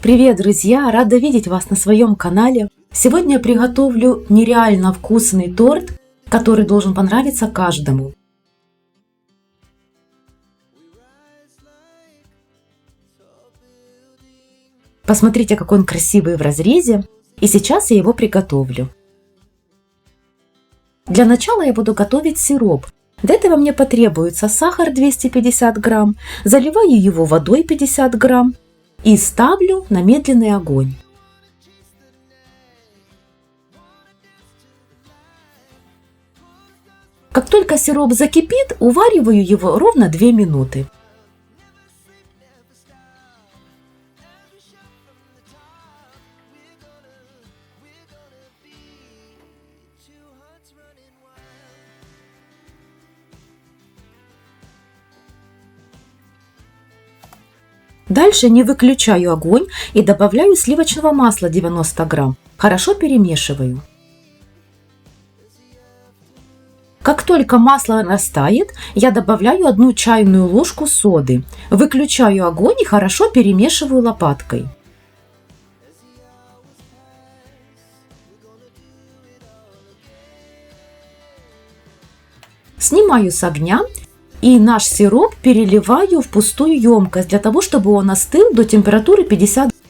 Привет, друзья! Рада видеть вас на своем канале. Сегодня я приготовлю нереально вкусный торт, который должен понравиться каждому. Посмотрите, какой он красивый в разрезе. И сейчас я его приготовлю. Для начала я буду готовить сироп. Для этого мне потребуется сахар 250 грамм, заливаю его водой 50 грамм и ставлю на медленный огонь. Как только сироп закипит, увариваю его ровно 2 минуты. Дальше не выключаю огонь и добавляю сливочного масла 90 грамм. Хорошо перемешиваю. Как только масло растает, я добавляю 1 чайную ложку соды. Выключаю огонь и хорошо перемешиваю лопаткой. Снимаю с огня. И наш сироп переливаю в пустую емкость, для того, чтобы он остыл до температуры 50 градусов.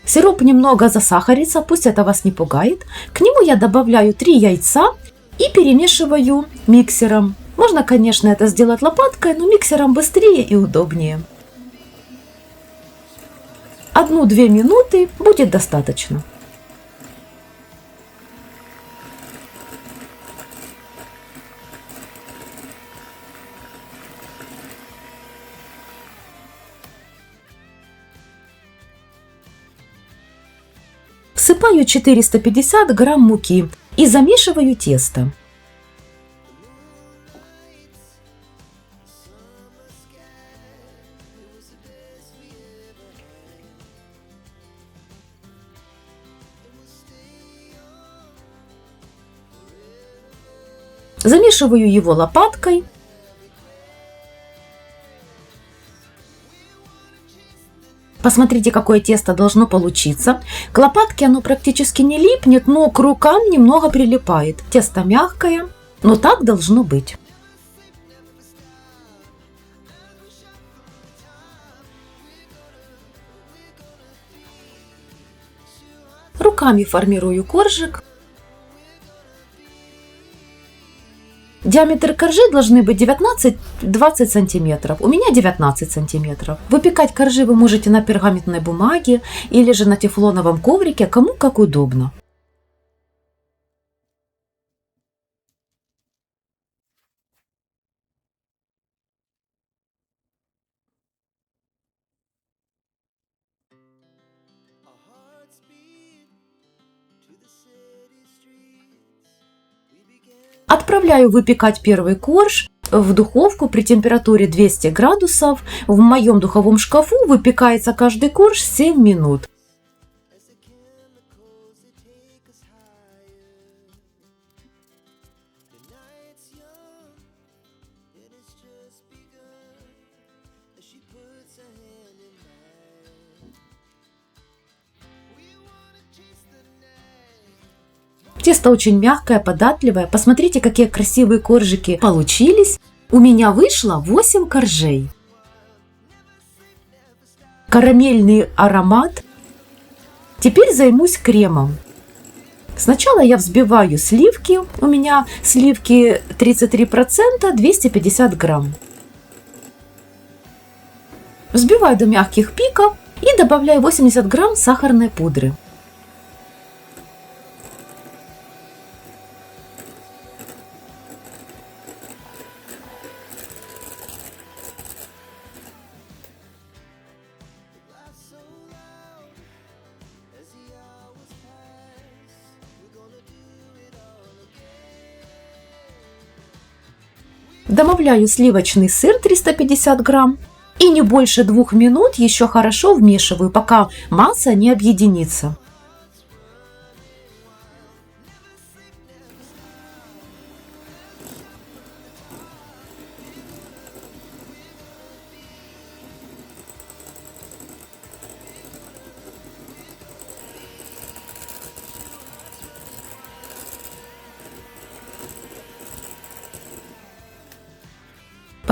Сироп немного засахарится, пусть это вас не пугает. К нему я добавляю 3 яйца и перемешиваю миксером. Можно, конечно, это сделать лопаткой, но миксером быстрее и удобнее. 1-2 минуты будет достаточно. Всыпаю 450 грамм муки и замешиваю тесто. Замешиваю его лопаткой. Посмотрите, какое тесто должно получиться. К лопатке оно практически не липнет, но к рукам немного прилипает. Тесто мягкое, но так должно быть. Руками формирую коржик. Диаметр коржей должны быть 19-20 сантиметров. У меня 19 сантиметров. Выпекать коржи вы можете на пергаментной бумаге или же на тефлоновом коврике, кому как удобно. Отправляю выпекать первый корж в духовку при температуре 200 градусов. В моем духовом шкафу выпекается каждый корж 7 минут. Тесто очень мягкое, податливое. Посмотрите, какие красивые коржики получились. У меня вышло 8 коржей. Карамельный аромат. Теперь займусь кремом. Сначала я взбиваю сливки. У меня сливки 33%, 250 грамм. Взбиваю до мягких пиков и добавляю 80 грамм сахарной пудры. Добавляю сливочный сыр 350 грамм и не больше 2 минут еще хорошо вмешиваю, пока масса не объединится.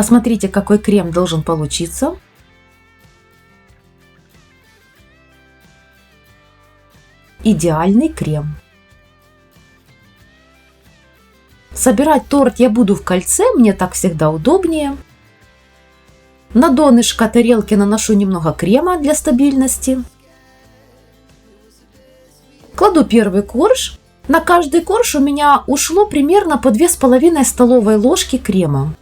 Посмотрите, какой крем должен получиться. Идеальный крем. Собирать торт я буду в кольце, мне так всегда удобнее. На донышко тарелки наношу немного крема для стабильности. Кладу первый корж. На каждый корж у меня ушло примерно по 2,5 столовые ложки крема.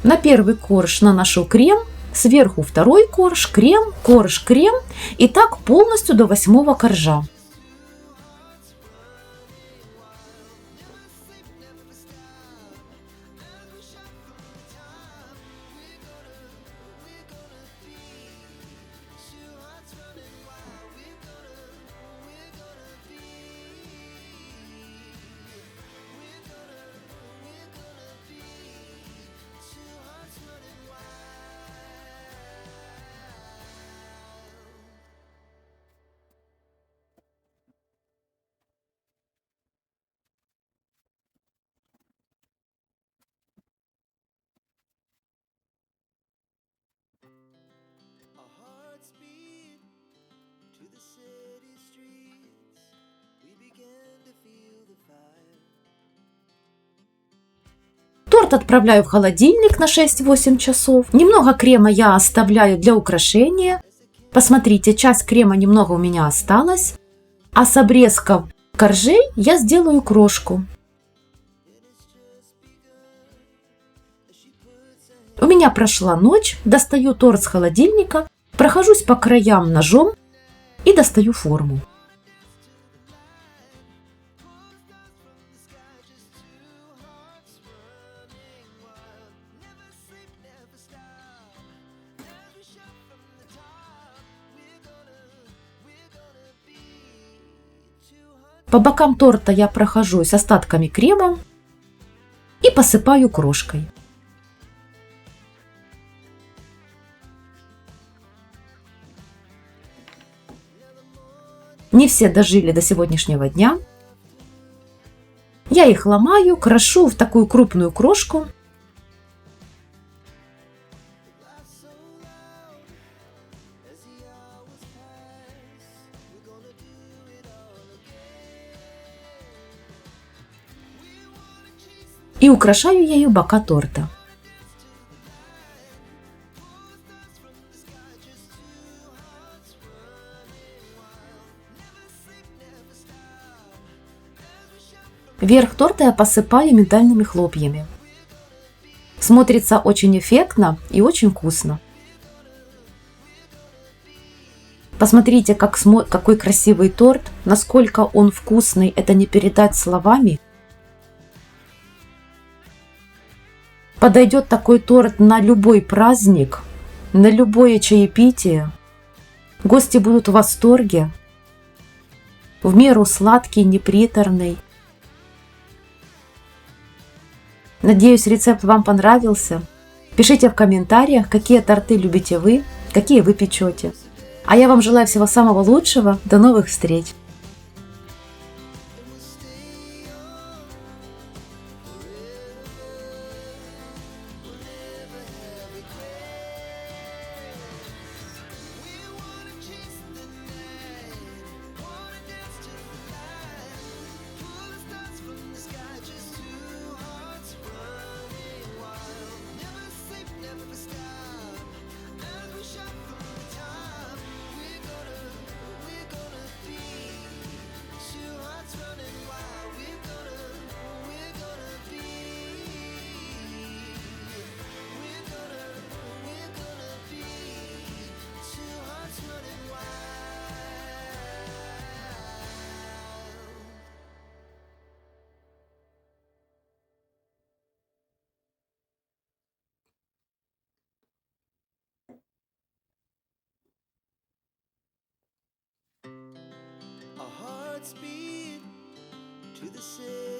На первый корж наношу крем, сверху второй корж, крем, корж, крем, и так полностью до 8-го коржа. Our hearts beat to the city streets. We began to feel the fire. Торт отправляю в холодильник на 6-8 часов. Немного крема я оставляю для украшения. Посмотрите, часть крема немного у меня осталась. А с обрезков коржей я сделаю крошку. У меня прошла ночь, достаю торт с холодильника, прохожусь по краям ножом и достаю форму. По бокам торта я прохожусь остатками крема и посыпаю крошкой. Не все дожили до сегодняшнего дня. Я их ломаю, крошу в такую крупную крошку. И украшаю ею бока торта. Верх торта я посыпаю миндальными хлопьями. Смотрится очень эффектно и очень вкусно. Посмотрите, какой красивый торт, насколько он вкусный, это не передать словами. Подойдет такой торт на любой праздник, на любое чаепитие. Гости будут в восторге. В меру сладкий, неприторный. Надеюсь, рецепт вам понравился. Пишите в комментариях, какие торты любите вы, какие вы печете. А я вам желаю всего самого лучшего. До новых встреч! Our hearts beat to the city.